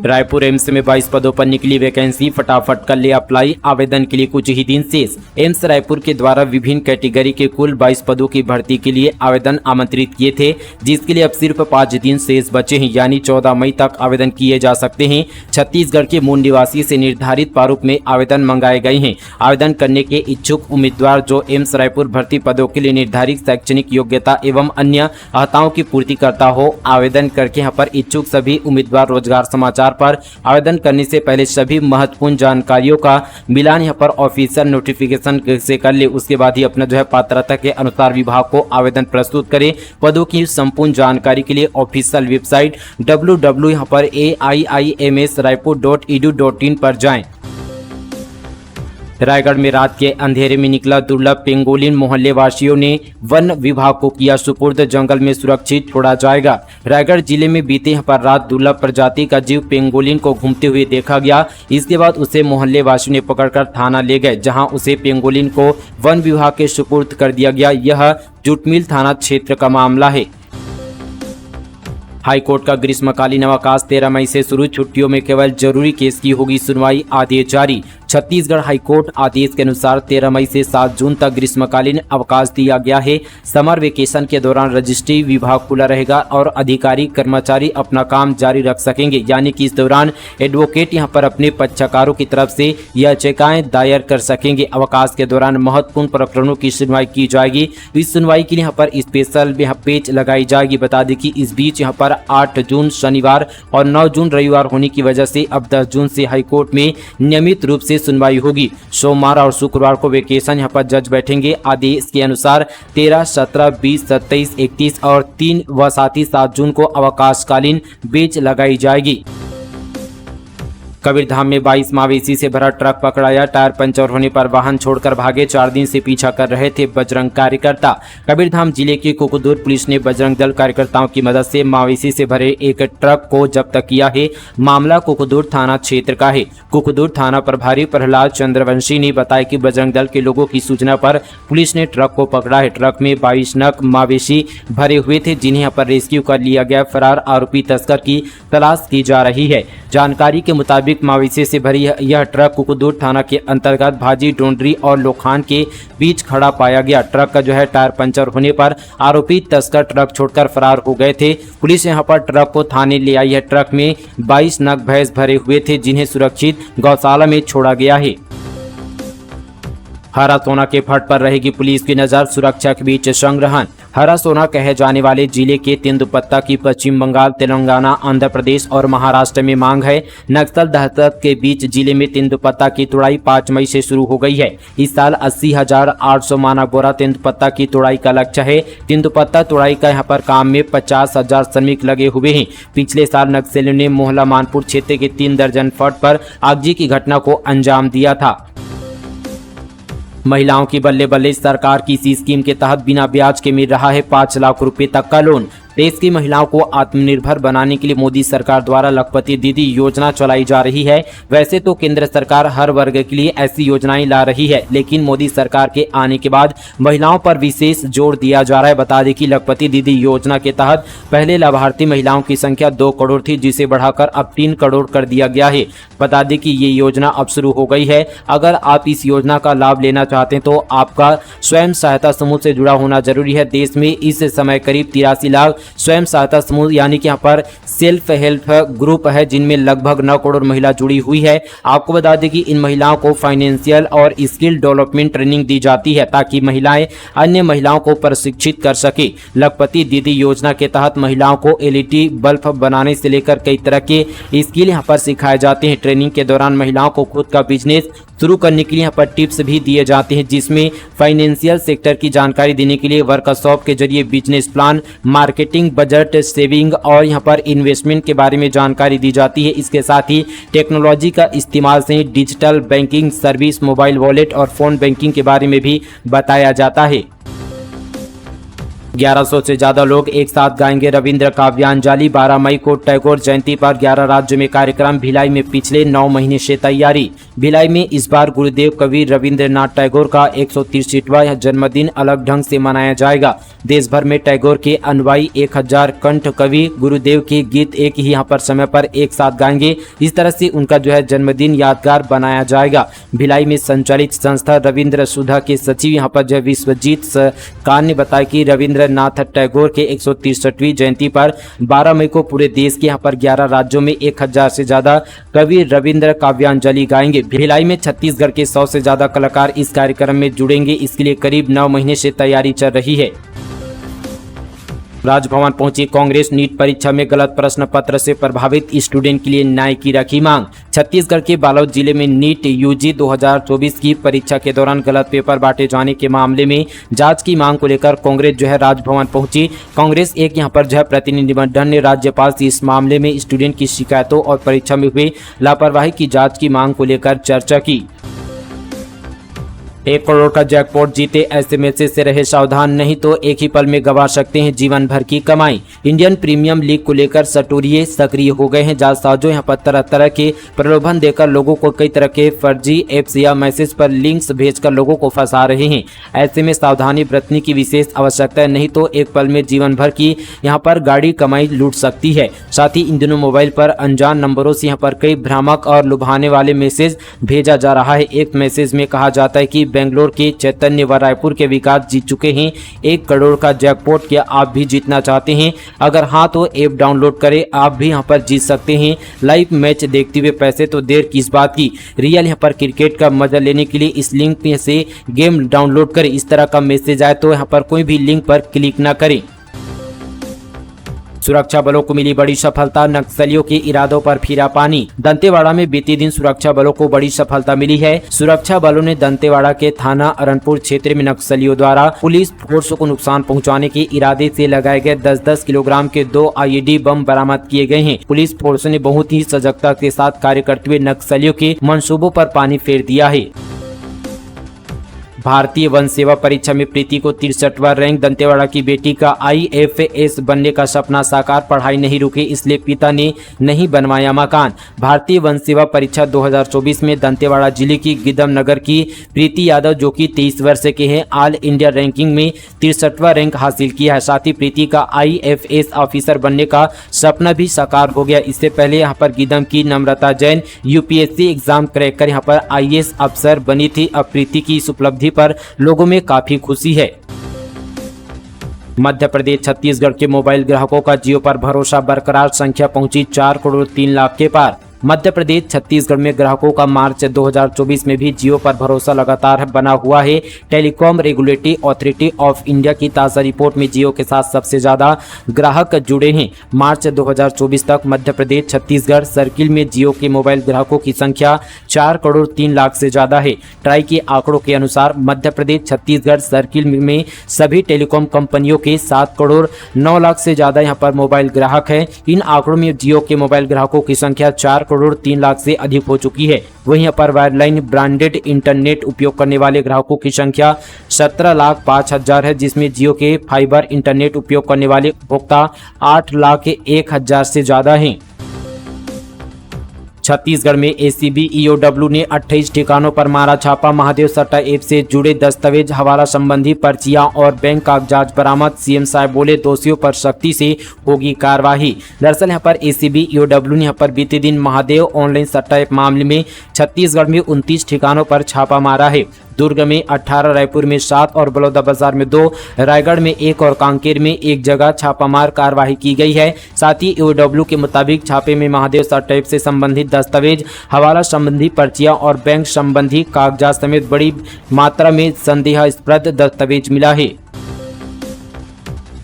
Raipur AIIMS में 22 पदों पर निकली वैकेंसी, फटाफट कर ले अप्लाई, आवेदन के लिए कुछ ही दिन शेष। एम्स रायपुर के द्वारा विभिन्न कैटेगरी के कुल 22 पदों की भर्ती के लिए आवेदन आमंत्रित किए थे, जिसके लिए अब सिर्फ 5 दिन शेष बचे हैं, यानी 14 मई तक आवेदन किए जा सकते हैं। छत्तीसगढ़ के मूल निवासी से निर्धारित प्रारूप में आवेदन मंगाए गए हैं। आवेदन करने के इच्छुक उम्मीदवार जो एम्स रायपुर भर्ती पदों के लिए निर्धारित शैक्षणिक योग्यता एवं अन्य अहताओं की पूर्ति करता हो, आवेदन करके यहाँ पर इच्छुक सभी उम्मीदवार रोजगार समाचार पर आवेदन करने से पहले सभी महत्वपूर्ण जानकारियों का मिलान यहाँ पर ऑफिशियल नोटिफिकेशन से कर ले। उसके बाद ही अपना जो है पात्रता के अनुसार विभाग को आवेदन प्रस्तुत करें। पदों की संपूर्ण जानकारी के लिए ऑफिशियल वेबसाइट www यहाँ पर AIIMSraipur.edu.in पर जाएं। रायगढ़ में रात के अंधेरे में निकला दुर्लभ पेंगोलिन, मोहल्ले वासियों ने वन विभाग को किया सुपुर्द, जंगल में सुरक्षित छोड़ा जाएगा। रायगढ़ जिले में बीते यहाँ पर रात दुर्लभ प्रजाति का जीव पेंगोलिन को घूमते हुए देखा गया। इसके बाद उसे मोहल्ले वासियों ने पकड़कर थाना ले गए, जहां उसे पेंगोलिन को वन विभाग के सुपुर्द कर दिया गया। यह जुटमिल थाना क्षेत्र का मामला है। हाईकोर्ट का ग्रीष्मकालीन अवकाश 13 मई से शुरू, छुट्टियों में केवल जरूरी केस की होगी सुनवाई, आदेश जारी। छत्तीसगढ़ हाईकोर्ट आदेश के अनुसार 13 मई से 7 जून तक ग्रीष्मकालीन अवकाश दिया गया है। समर वेकेशन के दौरान रजिस्ट्री विभाग खुला रहेगा और अधिकारी कर्मचारी अपना काम जारी रख सकेंगे, यानी कि इस दौरान एडवोकेट यहां पर अपने पक्षकारों की तरफ से याचिकाएं दायर कर सकेंगे। अवकाश के दौरान महत्वपूर्ण प्रकरणों की सुनवाई की जाएगी। इस सुनवाई के लिए यहाँ पर स्पेशल पेज लगाई जाएगी। बता दें कि इस बीच यहाँ पर 8 जून शनिवार और 9 जून रविवार होने की वजह से अब 10 जून से हाईकोर्ट में नियमित रूप से सुनवाई होगी। सोमवार और शुक्रवार को वेकेशन यहाँ पर जज बैठेंगे। आदेश के अनुसार 13, 17, 20, 27, 31 और 3 व साथ ही 7 जून को अवकाशकालीन बेंच लगाई जाएगी। कबीरधाम में 22 मवेशी से भरा ट्रक पकड़ाया, टायर पंचर होने पर वाहन छोड़कर भागे। 4 दिन से पीछा कर रहे थे बजरंग कार्यकर्ता। कबीरधाम जिले के कुकुदुर पुलिस ने बजरंग दल कार्यकर्ताओं की मदद से मवेशी से भरे एक ट्रक को जब्त किया है। मामला कुकुदुर थाना क्षेत्र का है। कुकुदुर थाना प्रभारी प्रहलाद चंद्रवंशी ने बताया कि बजरंग दल के लोगों की सूचना पर पुलिस ने ट्रक को पकड़ा है। ट्रक में 22 नग मवेशी भरे हुए थे, जिन्हें यहाँ पर रेस्क्यू कर लिया गया। फरार आरोपी तस्कर की तलाश की जा रही है। जानकारी के मुताबिक मवेशी से भरी यह ट्रक कुकुदुर थाना के अंतर्गत भाजी डोंडरी और लोखान के बीच खड़ा पाया गया। ट्रक का जो है टायर पंचर होने पर आरोपी तस्कर ट्रक छोड़कर फरार हो गए थे। पुलिस यहां पर ट्रक को थाने ले आई है। ट्रक में 22 नग भैंस भरे हुए थे, जिन्हें सुरक्षित गौशाला में छोड़ा गया है। हरा सोना के फट पर रहेगी पुलिस की नजर, सुरक्षा के बीच संग्रहण। हरा सोना कहे जाने वाले जिले के तेंदुपत्ता की पश्चिम बंगाल, तेलंगाना, आंध्र प्रदेश और महाराष्ट्र में मांग है। नक्सल दहशत के बीच जिले में तेंदुपत्ता की तुड़ाई 5 मई से शुरू हो गई है। इस साल 80,800 मानक बोरा तेंदुपत्ता की तुड़ाई का लक्ष्य है। तेंदुपत्ता तुड़ाई का यहाँ पर काम में 50,000 श्रमिक लगे हुए हैं। पिछले साल नक्सलियों ने मोहला मानपुर क्षेत्र के 3 दर्जन फट पर आगजनी की घटना को अंजाम दिया था। महिलाओं की बल्ले बल्ले, सरकार की इसी स्कीम के तहत बिना ब्याज के मिल रहा है 5 लाख रुपए तक का लोन। देश की महिलाओं को आत्मनिर्भर बनाने के लिए मोदी सरकार द्वारा लखपति दीदी योजना चलाई जा रही है। वैसे तो केंद्र सरकार हर वर्ग के लिए ऐसी योजनाएं ला रही है, लेकिन मोदी सरकार के आने के बाद महिलाओं पर विशेष जोर दिया जा रहा है। बता दें कि लखपति दीदी योजना के तहत पहले लाभार्थी महिलाओं की संख्या 2 करोड़ थी, जिसे बढ़ाकर अब 3 करोड़ कर दिया गया है। बता दें कि ये योजना अब शुरू हो गई है। अगर आप इस योजना का लाभ लेना चाहते हैं तो आपका स्वयं सहायता समूह से जुड़ा होना जरूरी है। देश में इस समय करीब 83 लाख स्वयं सहायता समूह यानी कि यहाँ पर सेल्फ हेल्प ग्रुप है, जिनमें लगभग 9 करोड़ महिला जुड़ी हुई है। आपको बता दें कि इन महिलाओं को फाइनेंशियल और स्किल डेवलपमेंट ट्रेनिंग दी जाती है, ताकि महिलाएं अन्य महिलाओं को प्रशिक्षित कर सके। लखपति दीदी योजना के तहत महिलाओं को एलईडी बल्ब बनाने से लेकर कई तरह के स्किल यहाँ पर सिखाए जाते हैं। ट्रेनिंग के दौरान महिलाओं को खुद का बिजनेस शुरू करने के लिए यहाँ पर टिप्स भी दिए जाते हैं, जिसमें फाइनेंशियल सेक्टर की जानकारी देने के लिए वर्कशॉप के जरिए business plan, marketing, budget, saving और यहाँ पर इन्वेस्टमेंट के बारे में जानकारी दी जाती है। इसके साथ ही टेक्नोलॉजी का इस्तेमाल से digital banking service, mobile wallet और फोन बैंकिंग के बारे में भी बताया जाता है। 1100 से ज्यादा लोग एक साथ गाएंगे रविंद्र काव्यांजलि। 12 मई को टैगोर जयंती पर 11 राज्यों में कार्यक्रम। भिलाई में पिछले 9 महीने से तैयारी। भिलाई में इस बार गुरुदेव कवि रविंद्रनाथ टैगोर का 163वां जन्मदिन अलग ढंग से मनाया जाएगा। देश भर में टैगोर के अनुयायी 1000 कंठ कवि गुरुदेव के गीत एक ही यहाँ पर समय पर एक साथ गाएंगे। इस तरह से उनका जन्मदिन यादगार बनाया जाएगा। भिलाई में संचालित संस्था रविंद्र सुधा के सचिव यहाँ पर विश्वजीत कान ने बताया कि रविंद्रनाथ टैगोर के 163वीं जयंती पर 12 मई को पूरे देश के यहाँ पर 11 राज्यों में 1000 से ज्यादा कवि रविंद्र काव्यांजलि गाएंगे। भिलाई में छत्तीसगढ़ के 100 से ज्यादा कलाकार इस कार्यक्रम में जुड़ेंगे। इसके लिए करीब 9 महीने से तैयारी चल रही है। राजभवन पहुंची कांग्रेस नीट परीक्षा में गलत प्रश्न पत्र से प्रभावित स्टूडेंट के लिए न्याय की रखी मांग। छत्तीसगढ़ के बालोद जिले में नीट यूजी 2024 की परीक्षा के दौरान गलत पेपर बांटे जाने के मामले में जांच की मांग को लेकर कांग्रेस राजभवन पहुंची। कांग्रेस एक यहां पर प्रतिनिधिमंडल ने राज्यपाल से इस मामले में स्टूडेंट की शिकायतों और परीक्षा में हुई लापरवाही की जाँच की मांग को लेकर चर्चा की। 1 करोड़ का जैकपॉट जीते ऐसे मैसेज से रहे सावधान, नहीं तो एक ही पल में गंवा सकते हैं जीवन भर की कमाई। इंडियन प्रीमियम लीग को लेकर सटोरिये सक्रिय हो गए हैं। जालसाजों यहाँ पर तरह तरह के प्रलोभन देकर लोगों को कई तरह के फर्जी एप्स या मैसेज पर लिंक्स भेजकर लोगों को फंसा रहे हैं। ऐसे में सावधानी बरतने की विशेष आवश्यकता है, नहीं तो एक पल में जीवन भर की यहाँ पर गाड़ी कमाई लूट सकती है। साथ ही इन दिनों मोबाइल पर अनजान नंबरों से यहाँ पर कई भ्रामक और लुभाने वाले मैसेज भेजा जा रहा है। एक मैसेज में कहा जाता है कि बेंगलोर के चैतन्य व रायपुर के विकास जीत चुके हैं 1 करोड़ का जैकपॉट, क्या आप भी जीतना चाहते हैं? अगर हाँ तो ऐप डाउनलोड करें, आप भी यहाँ पर जीत सकते हैं। लाइव मैच देखते हुए पैसे, तो देर किस बात की। रियल यहाँ पर क्रिकेट का मजा लेने के लिए इस लिंक में से गेम डाउनलोड करें। इस तरह का मैसेज आए तो यहाँ पर कोई भी लिंक पर क्लिक ना करें। सुरक्षा बलों को मिली बड़ी सफलता, नक्सलियों के इरादों पर फिरा पानी। दंतेवाड़ा में बीते दिन सुरक्षा बलों को बड़ी सफलता मिली है। सुरक्षा बलों ने दंतेवाड़ा के थाना अरनपुर क्षेत्र में नक्सलियों द्वारा पुलिस फोर्स को नुकसान पहुंचाने के इरादे से लगाए गए 10-10 किलोग्राम के 2 IED बम बरामद किए गए हैं। पुलिस फोर्स ने बहुत ही सजगता के साथ कार्य करते हुए नक्सलियों के मंसूबों पर पानी फेर दिया है। भारतीय वन सेवा परीक्षा में प्रीति को 63वां रैंक। दंतेवाड़ा की बेटी का IFS बनने का सपना साकार, पढ़ाई नहीं रुकी इसलिए पिता ने नहीं बनवाया मकान। भारतीय वन सेवा परीक्षा 2024 में दंतेवाड़ा जिले की गिदम नगर की प्रीति यादव, जो कि 23 वर्ष के हैं, ऑल इंडिया रैंकिंग में 63वां रैंक हासिल किया है। साथ ही प्रीति का IFS ऑफिसर बनने का सपना भी साकार हो गया। इससे पहले यहाँ पर गिदम की नम्रता जैन UPSC एग्जाम क्रैक कर यहाँ पर IAS अफसर बनी थी। अब प्रीति की इस उपलब्धि पर लोगों में काफी खुशी है। मध्य प्रदेश छत्तीसगढ़ के मोबाइल ग्राहकों का जियो पर भरोसा बरकरार, संख्या पहुंची 4 करोड़ 3 लाख के पार। मध्य प्रदेश छत्तीसगढ़ में ग्राहकों का मार्च 2024 में भी जियो पर भरोसा लगातार बना हुआ है। Telecom regulatory authority of India की ताज़ा रिपोर्ट में जियो के साथ सबसे ज्यादा ग्राहक जुड़े हैं। मार्च 2024 तक मध्य प्रदेश छत्तीसगढ़ सर्किल में जियो के मोबाइल ग्राहकों की संख्या 4 करोड़ 3 लाख से ज्यादा है। ट्राई के आंकड़ों के अनुसार मध्य प्रदेश छत्तीसगढ़ सर्किल में सभी टेलीकॉम कंपनियों के 7 करोड़ 9 लाख से ज्यादा यहाँ पर मोबाइल ग्राहक है। इन आंकड़ों में जियो के मोबाइल ग्राहकों की संख्या 4 करोड़ 3 लाख से अधिक हो चुकी है। वहीं यहाँ पर वायरलाइन ब्रांडेड इंटरनेट उपयोग करने वाले ग्राहकों की संख्या 17 लाख 5 हजार है, जिसमें जियो के फाइबर इंटरनेट उपयोग करने वाले उपभोक्ता 8 लाख 1 हजार से ज्यादा हैं। छत्तीसगढ़ में ACB EOW ने 28 ठिकानों पर मारा छापा। महादेव सट्टा ऐप से जुड़े दस्तावेज, हवाला संबंधी पर्चियां और बैंक कागजात बरामद। CM साहब बोले दोषियों पर सख्ती से होगी कार्रवाई। दरअसल यहां पर ACB EOW ने यहां पर बीते दिन महादेव ऑनलाइन सट्टा ऐप मामले में छत्तीसगढ़ में 29 ठिकानों पर छापा मारा है। दुर्ग में 18, रायपुर में 7 और बलौदाबाजार में 2, रायगढ़ में 1 और कांकेर में 1 जगह छापामार कार्रवाई की गई है। साथ ही EOW के मुताबिक छापे में महादेव सट्टा ऐप से संबंधित दस्तावेज, हवाला संबंधी पर्चियां और बैंक संबंधी कागजात समेत बड़ी मात्रा में संदेहास्पद दस्तावेज मिला है।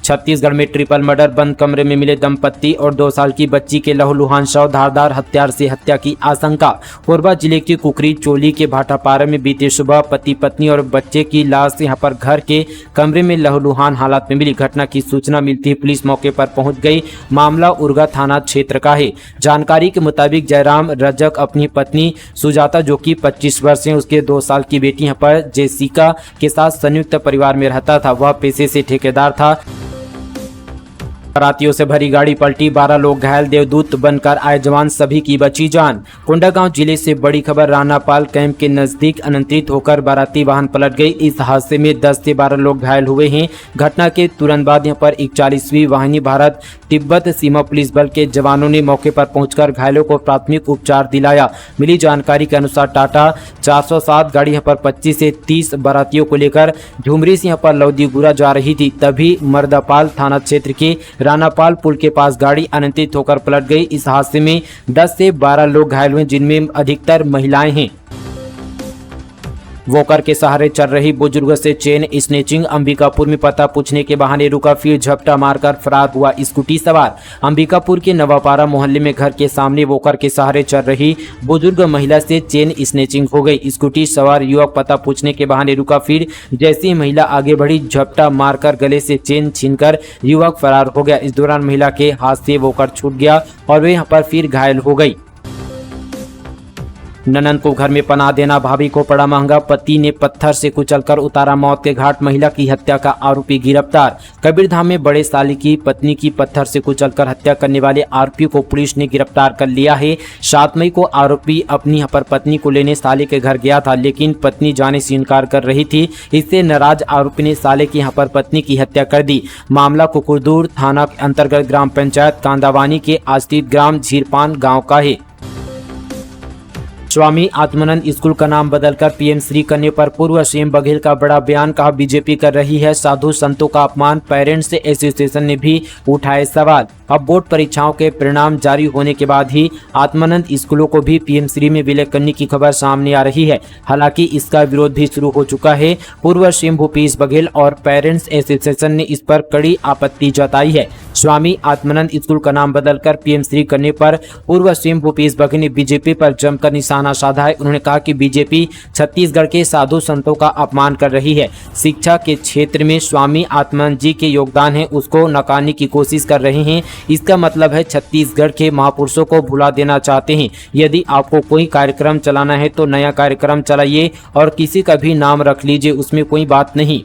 छत्तीसगढ़ में ट्रिपल मर्डर, बंद कमरे में मिले दंपत्ति और 2 साल की बच्ची के लहूलुहान शव, धारदार हथियार से हत्या की आशंका। कोरबा जिले की कुकरी चोली के भाटापारा में बीते सुबह पति पत्नी और बच्चे की लाश यहां पर घर के कमरे में लहूलुहान हालात में मिली। घटना की सूचना मिलती ही पुलिस मौके पर पहुंच गई। मामला उरगा थाना क्षेत्र का है। जानकारी के मुताबिक जयराम रजक अपनी पत्नी सुजाता, जो कि 25 वर्ष है, उसके 2 साल की बेटी यहाँ पर जेसिका के साथ संयुक्त परिवार में रहता था। वह पेशे से ठेकेदार था। बारातियों से भरी गाड़ी पलटी, 12 लोग घायल, देवदूत बनकर आए जवान, सभी की बची जान। कोंडागांव जिले से बड़ी खबर, रानापाल कैंप के नजदीक अनियंत्रित होकर बाराती वाहन पलट गई। इस हादसे में 10 से 12 लोग घायल हुए हैं। घटना के तुरंत बाद यहां पर 41वीं वाहिनी भारत तिब्बत सीमा पुलिस बल के जवानों ने मौके पर पहुंचकर घायलों को प्राथमिक उपचार दिलाया। मिली जानकारी के अनुसार टाटा 407 गाड़ी यहां पर 25 से 30 बारातियों को लेकर झुमरी से यहां पर लौदीगुरा जा रही थी। तभी मर्दापाल थाना क्षेत्र के रानापाल पुल के पास गाड़ी अनियंत्रित होकर पलट गई। इस हादसे में 10 से 12 लोग घायल हुए, जिनमें अधिकतर महिलाएं हैं। वॉकर के सहारे चल रही बुजुर्ग से चेन स्नेचिंग, अंबिकापुर में पता पूछने के बहाने रुका, फिर झपटा मारकर फरार हुआ स्कूटी सवार। अंबिकापुर के नवापारा मोहल्ले में घर के सामने वॉकर के सहारे चल रही बुजुर्ग महिला से चेन स्नेचिंग हो गई। स्कूटी सवार युवक पता पूछने के बहाने रुका, फिर जैसे ही महिला आगे बढ़ी झपटा मारकर गले से चेन छीनकर युवक फरार हो गया। इस दौरान महिला के हाथ से वॉकर छूट गया और वे यहाँ पर फिर घायल हो गई। ननद को घर में पनाह देना भाभी को पड़ा महंगा, पति ने पत्थर से कुचलकर उतारा मौत के घाट, महिला की हत्या का आरोपी गिरफ्तार। कबीरधाम में बड़े साली की पत्नी की पत्थर से कुचलकर हत्या करने वाले आरोपी को पुलिस ने गिरफ्तार कर लिया है। 7 मई को आरोपी अपनी यहाँ पर पत्नी को लेने साले के घर गया था, लेकिन पत्नी जाने से इनकार कर रही थी। इससे नाराज आरोपी ने साले की यहाँ पर पत्नी की हत्या कर दी। मामला कुकुरदूर थाना अंतर्गत ग्राम पंचायत कांदावानी के आश्रित ग्राम झीरपान गाँव का है। स्वामी आत्मानंद स्कूल का नाम बदलकर पीएम श्री करने पर पूर्व सीएम बघेल का बड़ा बयान, कहा बीजेपी कर रही है साधु संतों का अपमान, पेरेंट्स एसोसिएशन ने भी उठाए सवाल। अब बोर्ड परीक्षाओं के परिणाम जारी होने के बाद ही आत्मानंद स्कूलों को भी पीएम श्री में विलय करने की खबर सामने आ रही है। हालांकि इसका विरोध भी शुरू हो चुका है। पूर्व सीएम भूपेश बघेल और पेरेंट्स एसोसिएशन ने इस पर कड़ी आपत्ति जताई है। स्वामी आत्मानंद स्कूल का नाम बदलकर पीएम श्री करने पर पूर्व सीएम भूपेश बघेल ने बीजेपी पर जमकर निशाना साधा है। उन्होंने कहा कि बीजेपी छत्तीसगढ़ के साधु संतों का अपमान कर रही है। शिक्षा के क्षेत्र में स्वामी आत्मानंद जी के योगदान है, उसको नकारने की कोशिश कर रहे हैं। इसका मतलब है छत्तीसगढ़ के महापुरुषों को भुला देना चाहते हैं। यदि आपको कोई कार्यक्रम चलाना है तो नया कार्यक्रम चलाइए और किसी का भी नाम रख लीजिए, उसमें कोई बात नहीं।